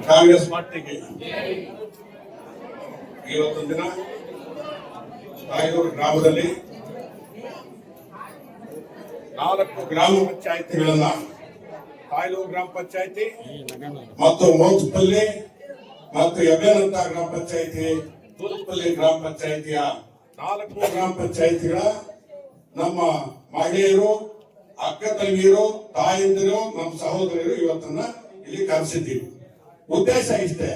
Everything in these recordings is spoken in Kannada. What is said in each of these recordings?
ಕಾಂಗ್ರೆಸ್ ಪಾರ್ಟಿಗೆ ಇವತ್ತು ದಿನ ತಾಯ್ದೂರು ಗ್ರಾಮದಲ್ಲಿ 4 ಗ್ರಾಮ ಪಂಚಾಯಿತಿಗಳನ್ನ ತಾಯ್ದೂರು ಗ್ರಾಮ ಪಂಚಾಯಿತಿ ಮತ್ತು ಮೋತ್ಪಲ್ಲಿ ಮತ್ತು ಯಬೇನಂತ ಗ್ರಾಮ ಪಂಚಾಯಿತಿ, ತೂತ್ಪಲ್ಲಿ ಗ್ರಾಮ ಪಂಚಾಯಿತಿಯ 4 ಗ್ರಾಮ ಪಂಚಾಯಿತಿಗಳ ನಮ್ಮ ಮಹಿಳೆಯರು, ಅಕ್ಕ ತಂಗಿಯರು, ತಾಯಂದಿರು, ನಮ್ಮ ಸಹೋದರಿಯರು ಇವತ್ತನ್ನ ಇಲ್ಲಿ ಕರೆಸಿದ್ದೀವಿ. ಉದ್ದೇಶ ಇಷ್ಟೇ.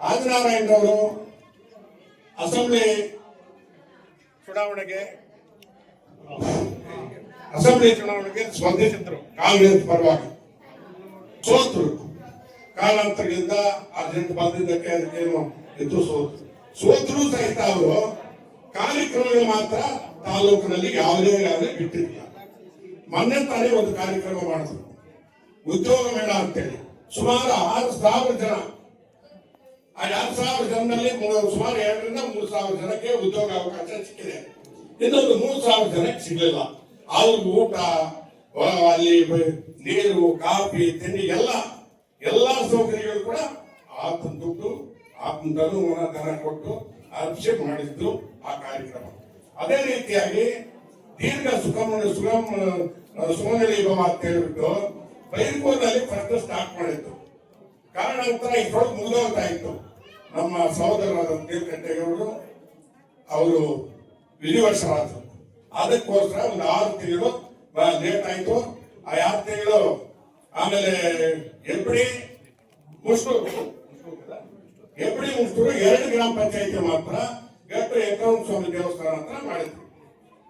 ಆದಿನಾರಾಯಣರವರು ಅಸೆಂಬ್ಲಿ ಚುನಾವಣೆಗೆ ಸ್ಪರ್ಧಿಸಿದ್ರು. ಕಾಂಗ್ರೆಸ್ ಪರವಾಗಿ ಸೋತರು. ಕಾಲಾಂತರದಿಂದ ಅರ್ಜೆಂಟ್ ಬಂದಿದ್ದಕ್ಕೆ ಅದಕ್ಕೇನು ಇತ್ತು, ಸೋತರು ಸಹಿತ ಅವರು ಕಾರ್ಯಕ್ರಮಗಳು ಮಾತ್ರ ತಾಲೂಕಿನಲ್ಲಿ ಯಾವುದೇ ಬಿಟ್ಟಿರಲಿಲ್ಲ. ಮೊನ್ನೆ ತಾನೇ ಒಂದು ಕಾರ್ಯಕ್ರಮ ಮಾಡಿದ್ರು, ಉದ್ಯೋಗ ಮೇಳ ಅಂತೇಳಿ. ಸುಮಾರು 6,000 ಜನ. ಆ 6,000 ಜನದಲ್ಲಿ ಸುಮಾರು 2,000 ರಿಂದ 3,000 ಜನಕ್ಕೆ ಉದ್ಯೋಗ ಅವಕಾಶ ಸಿಕ್ಕಿದೆ. ಇನ್ನೊಂದು 3,000 ಜನಕ್ಕೆ ಸಿಗಲಿಲ್ಲ. ಅವ್ರಿಗೆ ಊಟ, ಅಲ್ಲಿ ನೀರು, ಕಾಫಿ, ತಿಂಡಿ ಎಲ್ಲಾ ಸೌಕರ್ಯಗಳು ಕೂಡ ಆತನ ದುಡ್ಡು, ಆತನ ಧನ ಕೊಟ್ಟು ಅಭಿಷೇಕ ಮಾಡಿದ್ದು ಆ ಕಾರ್ಯಕ್ರಮ. ಅದೇ ರೀತಿಯಾಗಿ ದೀರ್ಘ ಸುಮಂಗಲಿ ಭವ ಅಂತ ಹೇಳ್ಬಿಟ್ಟು ಬೈರ್ಪುರದಲ್ಲಿ ಫಸ್ಟ್ ಸ್ಟಾರ್ಟ್ ಮಾಡಿತ್ತು. ಕಾರಣಾಂತರ ಇಷ್ಟೊಳಗೆ ಮುಗಿದೋಗ್ತಾ ಇತ್ತು. ನಮ್ಮ ಸಹೋದರರಾದ ನೀಲಕಂಠೇಗೌಡರು ಅವರು ವಿಧಿವಶರಾದರು. ಅದಕ್ಕೋಸ್ಕರ ಒಂದು 6 ತಿಂಗಳು ಲೇಟ್ ಆಯ್ತು. ಆ 6 ತಿಂಗಳು ಆಮೇಲೆ ಎಪ್ಪಡಿ ಮುಷ್ಟೂರು 2 ಗ್ರಾಮ ಪಂಚಾಯಿತಿ ಮಾತ್ರ ಗಟ್ಟು ಏಕನಾಥ ಸ್ವಾಮಿ ದೇವಸ್ಥಾನ ಅಂತ ಮಾಡಿದ್ರು.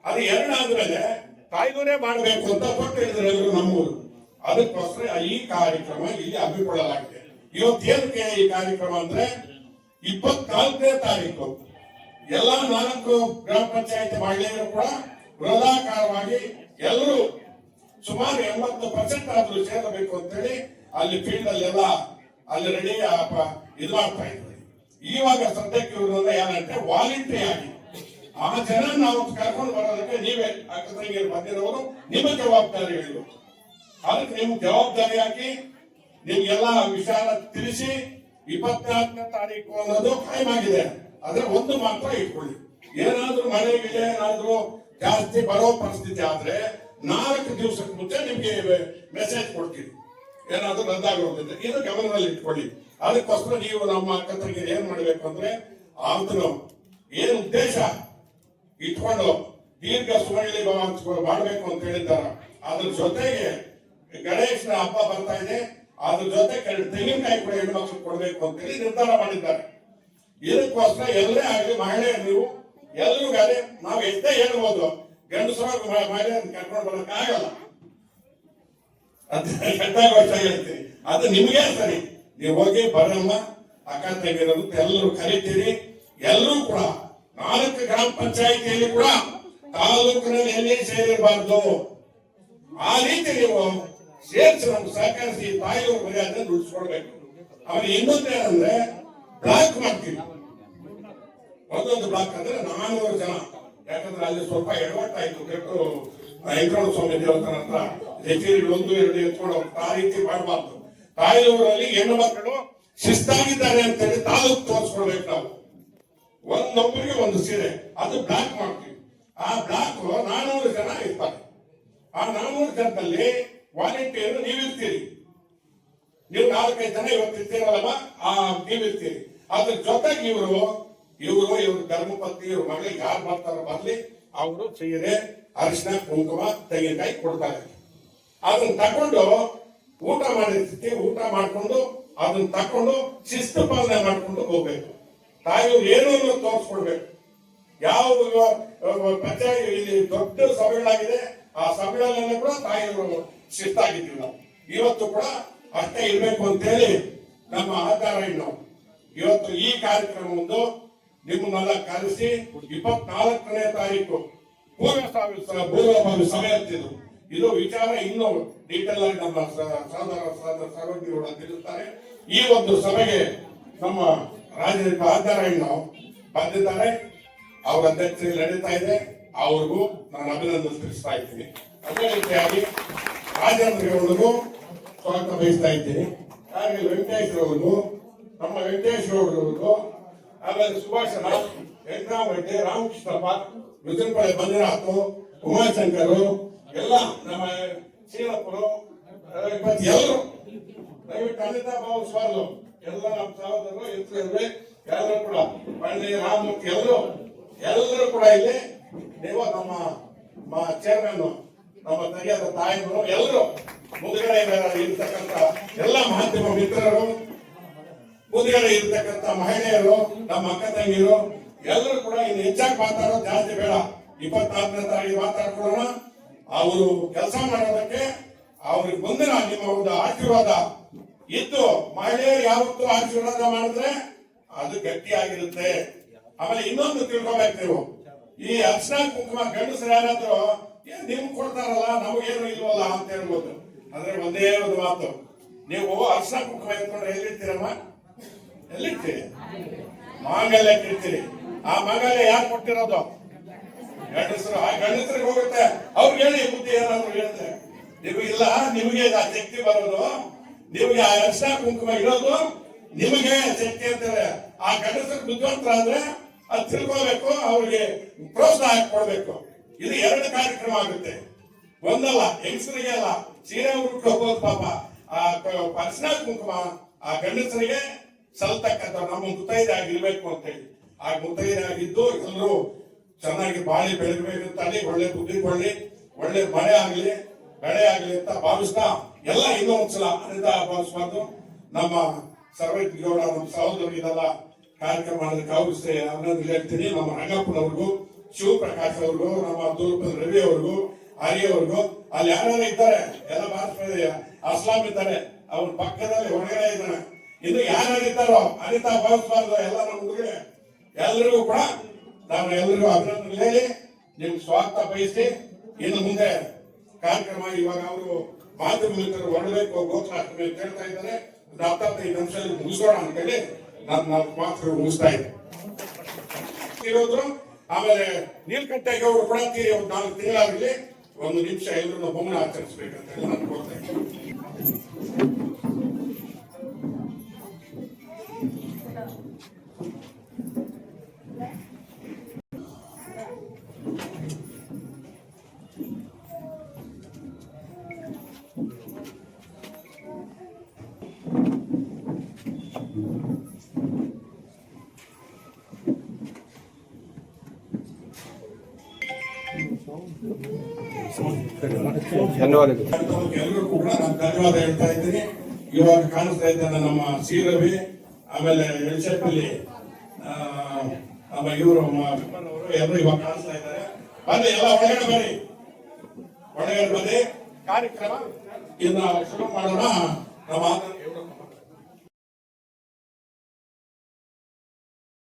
ಅದು 2 ಆದ್ಮೇಲೆ ತಾಯ್ದೂರೇ ಮಾಡಬೇಕು ಅಂತ ಕೊಟ್ಟಿದ್ರು ನಮ್ಮೂರು. ಅದಕ್ಕೋಸ್ಕರ ಈ ಕಾರ್ಯಕ್ರಮ ಇಲ್ಲಿ ಹಮ್ಮಿಕೊಳ್ಳಲಾಗಿದೆ. ಇವತ್ತೇನಕ್ಕೆ ಈ ಕಾರ್ಯಕ್ರಮ ಅಂದ್ರೆ 24ನೇ ತಾರೀಕು ಎಲ್ಲಾ 4 ಗ್ರಾಮ ಪಂಚಾಯತ್ ಮಹಿಳೆಯರು ಕೂಡ ಬೃಹದಾಕಾರವಾಗಿ ಎಲ್ಲರೂ ಸುಮಾರು 80% ಆದ್ರೂ ಸೇರಬೇಕು ಅಂತೇಳಿ ಅಲ್ಲಿ ಫೀಲ್ಡ್ ಅಲ್ಲೆಲ್ಲ ಅಲ್ಲಿ ರೆಡಿ ಇದು ಮಾಡ್ತಾ ಇದ್ವಿ. ಇವಾಗ ಸದ್ಯಕ್ಕೆ ಇವ್ರನ್ನ ಏನಂటే ವಾಲಂಟ್ರಿ ಆಗಿ ಆ ಜನ ನಾವು ಕರ್ಕೊಂಡು ಬರೋದಕ್ಕೆ ನೀವೇ ಅಕ್ಕ ತಂಗಿಯರು ಬಂದಿರೋರು ನಿಮ್ಮ ಜವಾಬ್ದಾರಿ ಹೇಳಬೇಕು. ಅದಕ್ಕೆ ನಿಮ್ಗೆ ಜವಾಬ್ದಾರಿ ಹಾಕಿ ನಿಮ್ಗೆಲ್ಲ ವಿಚಾರ ತಿಳಿಸಿ 24ನೇ ತಾರೀಕು ಅನ್ನೋದು ಟೈಮ್ ಆಗಿದೆ. ಆದ್ರೆ ಒಂದು ಮಾತ್ರ ಇಟ್ಕೊಳ್ಳಿ, ಏನಾದ್ರೂ ಮಳೆಗೆ ಏನಾದ್ರೂ ಜಾಸ್ತಿ ಬರೋ ಪರಿಸ್ಥಿತಿ ಆದ್ರೆ 4 ದಿವಸಕ್ಕೆ ಮುಂಚೆ ನಿಮ್ಗೆ ಮೆಸೇಜ್ ಕೊಡ್ತೀವಿ, ಏನಾದ್ರೂ ರದ್ದಾಗೋದ್ರೆ ಇದು ಗಮನದಲ್ಲಿ ಇಟ್ಕೊಳ್ಳಿ. ಅದಕ್ಕೋಸ್ಕರ ನೀವು ನಮ್ಮ ಅಕ್ಕ ತಂಗಿಯರು ಏನ್ ಮಾಡ್ಬೇಕು ಅಂದ್ರೆ ಆತನು ಏನ್ ಉದ್ದೇಶ ಇಟ್ಕೊಂಡು ದೀರ್ಘ ಸುಮಂಗಲಿ ಭವ ಮಾಡ್ಬೇಕು ಅಂತ ಹೇಳಿದ್ದಾರೆ. ಅದ್ರ ಜೊತೆಗೆ ಗಣೇಶನ ಹಬ್ಬ ಬರ್ತಾ ಇದೆ, ಅದ್ರ ಜೊತೆ ತೆಂಗಿನಕಾಯಿ ಕೂಡ ಹೆಣ್ಮಕ್ಳು ಕೊಡ್ಬೇಕು ಅಂತ ಹೇಳಿ ನಿರ್ಧಾರ ಮಾಡಿದ್ದಾರೆ. ಇದಕ್ಕೋಸ್ಕರ ಎಲ್ಲೇ ಆಗಲಿ ಮಹಿಳೆಯರು ನೀವು ಎಲ್ರಿಗಾದ್ರೆ ನಾವು ಎಷ್ಟೇ ಹೇಳ್ಬೋದು, ಗಂಡಸರು ಮಹಿಳೆಯರನ್ನು ಕರ್ಕೊಂಡು ಬರೋಕೆ ಆಗಲ್ಲ. ವರ್ಷ ಹೇಳ್ತೀರಿ, ಅದು ನಿಮ್ಗೆ ಸರಿ. ನೀವು ಹೋಗಿ ಬರಲ್ಲ, ಅಕ್ಕ ತಂಗಿರೋದು ಎಲ್ಲರೂ ಕರಿತೀರಿ. ಎಲ್ಲರೂ ಕೂಡ 4 ಗ್ರಾಮ ಪಂಚಾಯಿತಿಯಲ್ಲಿ ಕೂಡ ತಾಲೂಕಿನಲ್ಲಿ ಎಲ್ಲಿ ಸೇರಿರಬಾರ್ದು. ಆ ರೀತಿ ನೀವು ಸೇರಿಸಿ ನಮ್ಗೆ ಸಹಕರಿಸಿ ತಾಯಿಯವ್ರ ಮರ್ಯಾದೆ ಉಳಿಸ್ಕೊಡ್ಬೇಕು. ಅವ್ರಿಗೆ ಇನ್ನೊಂದು ಏನಂದ್ರೆ ಬ್ಲಾಕ್ ಮಾಡ್ತೀವಿ. ಒಂದೊಂದು ಬ್ಲಾಕ್ ಅಂದ್ರೆ 400 ಜನ. ಯಾಕಂದ್ರೆ ಅಲ್ಲಿ ಸ್ವಲ್ಪ ಎಡವಟ್ಟಾಯ್ತು. ಕೆಟ್ಟು ವೆಂಕಟರಮಣ ಸ್ವಾಮಿ ದೇವಸ್ಥಾನ ಹತ್ರ ಹೆಚ್ಚಿಗೆ 1-2 ಎತ್ಕೊಂಡು ಆ ರೀತಿ ಮಾಡಬಾರ್ದು. ತಾಯಿಯವರಲ್ಲಿ ಹೆಣ್ಣು ಮಕ್ಕಳು ಶಿಸ್ತಾಗಿದ್ದಾರೆ ಅಂತೇಳಿ ತಾಲೂಕು ತೋರಿಸ್ಕೊಡ್ಬೇಕು. ನಾವು ಒಂದೊಬ್ಬರಿಗೆ ಒಂದು ಸೀರೆ ಅದು ಬ್ಲಾಕ್ ಮಾಡ್ತೀವಿ. ಆ ಬ್ಲಾಕ್ 400 ಜನ ಇರ್ತಾರೆ. ಆ 400 ಜನದಲ್ಲಿ ವಾಲಂಟಿಯರ್ ನೀವಿರ್ತೀರಿ. ನೀವು 4-5 ಜನ ಇವತ್ತಿರ್ತೀರಲ್ಲ, ನೀವಿರ್ತೀರಿ. ಅದ್ರ ಜೊತೆಗೆ ಇವರು ಧರ್ಮಪತ್ನಿ ಇವ್ರ ಮಗಳಿಗೆ ಯಾರು ಬರ್ತಾರೋ ಬರ್ಲಿ, ಅವರು ಸೀರೆ, ಅರಿಶಿನ, ಕುಂಕುಮ, ತೆಂಗಿನಕಾಯಿ ಕೊಡ್ತಾರೆ. ಅದನ್ನ ತಕೊಂಡು ಊಟ ಮಾಡಿರ್ತೀವಿ. ಊಟ ಮಾಡ್ಕೊಂಡು ಅದನ್ನ ತಕೊಂಡು ಶಿಸ್ತು ಪಾಲನೆ ಮಾಡ್ಕೊಂಡು ಹೋಗ್ಬೇಕು. ತಾಯಿಯವ್ರು ಏನು ತೋರಿಸ್ಕೊಡ್ಬೇಕು. ಯಾವ ಪಂಚಾಯತ್ ಇಲ್ಲಿ ದೊಡ್ಡ ಸಭೆಗಳಾಗಿದೆ, ಆ ಸಭೆಗಳಲ್ಲೆಲ್ಲ ಕೂಡ ತಾಯಿಯವರು ಶಿಸ್ತಾಗಿದ್ದೀವಿ. ನಾವು ಇವತ್ತು ಕೂಡ ಅಷ್ಟೇ ಇರ್ಬೇಕು ಅಂತ ಹೇಳಿ ನಮ್ಮ ಆಧಾರ ಇವತ್ತು ಈ ಕಾರ್ಯಕ್ರಮವನ್ನು ನಿಮ್ಮನ್ನೆಲ್ಲ ಕರೆಸಿ 24ನೇ ತಾರೀಕು ಪೂರ್ವಭಾವಿ ಸಭೆ ಅಂತಿದ್ರು. ಇದು ವಿಚಾರ ಇನ್ನೂ ಡೀಟೇಲ್ ಆಗಿ ನಮ್ಮ ಸಹೋದರ ತಿಳಿಸ್ತಾರೆ. ಈ ಒಂದು ಸಭೆಗೆ ನಮ್ಮ ರಾಜ್ಯದ ಆಧಾರ ಬಂದಿದ್ದಾರೆ. ಅವ್ರ ಅಧ್ಯಕ್ಷತೆಯಲ್ಲಿ ನಡೀತಾ ಇದೆ. ಅವ್ರಿಗೂ ನಾನು ಅಭಿನಂದನೆ ತಿಳಿಸ್ತಾ ಇದ್ದೀನಿ. ಅದೇ ರೀತಿಯಾಗಿ ರಾಜೇಂದ್ರಗೌಡರಿಗೂ ಸ್ವಾಗತ ಬಯಸ್ತಾ ಇದ್ದೀನಿ. ಹಾಗೆ ವೆಂಕಟೇಶ್ ಅವರಿಗೂ, ನಮ್ಮ ವೆಂಕಟೇಶ್ ಅವರಿಗೂ, ಆಮೇಲೆ ಸುಭಾಷಣ, ವೆಂಕಟರಾಮರೆಡ್ಡಿ, ರಾಮಕೃಷ್ಣಪ್ಪ, ರುದ್ರಪಳ್ಳಿ ಮಂಜುನಾಥ್, ಉಮಾಶಂಕರ್, ಎಲ್ಲ ನಮ್ಮ ಶ್ರೀರಪ್ಪರು, ಎಲ್ಲರೂ ದಯವಿಟ್ಟು ಅನಿತಾ ಭಾವಿಸಬಾರ್ದು. ಎಲ್ಲ ನಮ್ಮ ಸಹೋದರರು ಇರ್ತದೆ. ಎಲ್ಲರೂ ಕೂಡ ಪಳ್ಳಿ ರಾಮಮೂರ್ತಿ ಎಲ್ಲರೂ ಕೂಡ ಇಲ್ಲಿ ನೀವು ನಮ್ಮ ಚೇರ್ಮನ್, ನಮ್ಮ ತಂಗಿಯಾದ ತಾಯಿಗಳು ಎಲ್ಲರೂ ಮುಂದುಗಡೆ ಇರ್ತಕ್ಕಂಥ ಎಲ್ಲ ಮಾಧ್ಯಮ ಮಿತ್ರರು, ಮುಂದುಗಡೆ ಇರ್ತಕ್ಕಂಥ ಮಹಿಳೆಯರು, ನಮ್ಮ ಅಕ್ಕ ತಂಗಿರು ಎಲ್ಲರೂ ಕೂಡ ಇನ್ನು ಹೆಚ್ಚಾಗಿ ಮಾತಾಡೋದು ಜಾಸ್ತಿ ಬೇಡ. 24ನೇ ತಾರೀಕು ಮಾತಾಡ್ಕೊಳ್ಳೋಣ. ಅವರು ಕೆಲಸ ಮಾಡೋದಕ್ಕೆ ಅವ್ರಿಗೆ ಮುಂದಿನ ನಿಮ್ಮ ಒಂದು ಆಶೀರ್ವಾದ ಇದ್ದು, ಮಹಿಳೆಯರು ಯಾವತ್ತೂ ಆಶೀರ್ವಾದ ಮಾಡಿದ್ರೆ ಅದು ಗಟ್ಟಿಯಾಗಿರುತ್ತೆ. ಆಮೇಲೆ ಇನ್ನೊಂದು ತಿಳ್ಕೊಬೇಕು ನೀವು, ಈ ಅರ್ಶನ ಕುಂಕುಮ ಗಂಡಸರು ಯಾರಾದ್ರೂ ನಿಮ್ಗೆ ಕೊಡ್ತಾರಲ್ಲ ನಮಗೇನು ಇಲ್ವಲ್ಲ ಅಂತ ಹೇಳ್ಬೋದು. ಅಂದ್ರೆ ಒಂದೇ ಒಂದು ಮಾತು, ನೀವು ಅರ್ಶನ ಕುಂಕುಮ ಎತ್ಕೊಂಡ್ರೆ ಎಲ್ಲಿರ್ತೀರಮ್ಮ? ಎಲ್ಲಿರ್ತೀರಿ? ಮಾಂಗಲ್ಯಕ್ಕೆ ಇರ್ತೀರಿ. ಆ ಮಾಂಗಲ್ಯ ಯಾರು ಕೊಟ್ಟಿರೋದು? ಗಂಡಸರು. ಆ ಗಂಡಸರಿಗೆ ಹೋಗುತ್ತೆ. ಅವ್ರಿಗೆ ಹೇಳಿ ಬುದ್ಧಿ ಏನಾದ್ರು ಹೇಳ್ತಾರೆ. ನಿಮಗಿಲ್ಲ, ನಿಮಗೆ ಆ ಶಕ್ತಿ ಬರೋದು, ನಿಮಗೆ ಆ ಅರ್ಶನ ಕುಂಕುಮ ಇರೋದು ನಿಮಗೆ ಶಕ್ತಿ ಅಂತಾರೆ. ಆ ಗಂಡಸರು ಬುದ್ಧಿವಂತರಾದ್ರೆ ಅದು ತಿಳ್ಕೋಬೇಕು, ಅವ್ರಿಗೆ ಪ್ರೋತ್ಸಾಹ ಕೊಡ್ಬೇಕು. ಇದು 2 ಕಾರ್ಯಕ್ರಮ ಆಗುತ್ತೆ, ಒಂದಲ್ಲ. ಹೆಂಗಸರಿಗೆ ಅಲ್ಲ, ಸೀರೆ ಉಟ್ಕೋಬಹುದು ಪಾಪ. ಆ ಅರ್ಶನ ಕುಂಕುಮ ಆ ಗಂಡಸರಿಗೆ ಸಲ್ತಕ್ಕಂಥ ನಮ್ಮ ಮುತ್ತೈದೆ ಆಗಿರ್ಬೇಕು ಅಂತೇಳಿ. ಆ ಮುತ್ತೈದೆ ಆಗಿದ್ದು ಎಲ್ಲರೂ ಚೆನ್ನಾಗಿ ಬಾಳಿ ಬೆಳಗಬೇಕಂತ ಒಳ್ಳೆ ಬುದ್ಧಿ ಕೊಡ್ಲಿ, ಒಳ್ಳೆ ಮಳೆ ಆಗ್ಲಿ, ಬೆಳೆ ಆಗ್ಲಿ ಅಂತ ಭಾವಿಸ್ತಾ ಎಲ್ಲ ಇನ್ನೊಂದ್ಸಲ ಅನಿತಾ ಭಾವಿಸ್ಬಾರ್ದು. ನಮ್ಮ ಸರ್ವಜ್ಞ ಗೌಡ, ನಮ್ಮ ಸಹೋದರು ಇದೆಲ್ಲ ಕಾರ್ಯಕ್ರಮ ಮಾಡೋದಕ್ಕೆ ಅವ್ರಿಗೆ ಅಭಿನಂದನೆ ಹೇಳ್ತೀನಿ. ನಮ್ಮ ರಂಗಪ್ಪನವ್ರಿಗೂ, ಶಿವಪ್ರಕಾಶ್ ಅವ್ರಿಗೂ, ನಮ್ಮ ಅಬ್ದುಲ್ ರವಿ ಅವ್ರಿಗೂ, ಹರಿ ಅವ್ರಿಗೂ, ಅಲ್ಲಿ ಯಾರ್ಯಾರು ಇದ್ದಾರೆ ಎಲ್ಲ ಭಾರತ ಅಸ್ಲಾಂ ಇದ್ದಾರೆ, ಅವ್ರ ಪಕ್ಕದಲ್ಲಿ ಹೊರಗಡೆ ಇದ್ದಾನೆ. ಇನ್ನು ಯಾರ್ಯಾರು ಇದ್ದಾರೋ ಅನಿತಾ ಭಾವಿಸ್ಬಾರ್ದು. ಎಲ್ಲ ನಮ್ಮ ಹುಡುಗರೆ ಎಲ್ಲರಿಗೂ ಕೂಡ ನಾನು ಎಲ್ಲರಿಗೂ ಅಭಿನಂದನೆ ಹೇಳಿ ನಿಮ್ಗೆ ಸ್ವಾಗತ ಬಯಸಿ ಇನ್ನು ಮುಂದೆ ಕಾರ್ಯಕ್ರಮ ಇವಾಗ ಅವರು ಮಾಧ್ಯಮ ಮಿತ್ರರು ಹೊರಡಬೇಕು, ಗೋಕುಲಾಷ್ಟಮಿ ಅಂತ ಹೇಳ್ತಾ ಇದ್ದಾರೆ. ಒಂದು 15 ನಿಮಿಷದಲ್ಲಿ ಮುಗಿಸೋಣ ಅಂತೇಳಿ ನಾನು ಮಾತು ಮುಗಿಸ್ತಾ ಇರೋದ್ರು. ಆಮೇಲೆ ನೀಲಕಂಠೇಗೌಡರು ಅವರು ಕೂಡ ತೀರಿ ಒಂದು 4 ತಿಂಗಳಾಗಲಿ 1 ನಿಮಿಷ ಎಲ್ಲರೂ ಮೌನ ಆಚರಿಸಬೇಕಂತ ಹೇಳಿ ನಾನು ಕೋರ್ತಾ ಇದ್ದೀನಿ. ಎಲ್ಲರೂ ಕೂಡ ನಾನು ಧನ್ಯವಾದ ಹೇಳ್ತಾ ಇದ್ದೀನಿ. ಇವಾಗ ಕಾಣಿಸ್ತಾ ಇದ್ದಾನೆ ನಮ್ಮ ಸಿ ರವಿ, ಆಮೇಲೆ ಎಲ್ಶೆಟ್ಟಲ್ಲಿ ನಮ್ಮ ಇವರು ಎಲ್ಲರೂ ಇವಾಗ ಕಾಣಿಸ್ತಾ ಇದ್ದಾರೆ. ಬನ್ನಿ ಎಲ್ಲ ಒಳಗಡೆ ಬನ್ನಿ, ಕಾರ್ಯಕ್ರಮ ಇನ್ನು ಶುರು ಮಾಡೋಣ. ನಮ್ಮ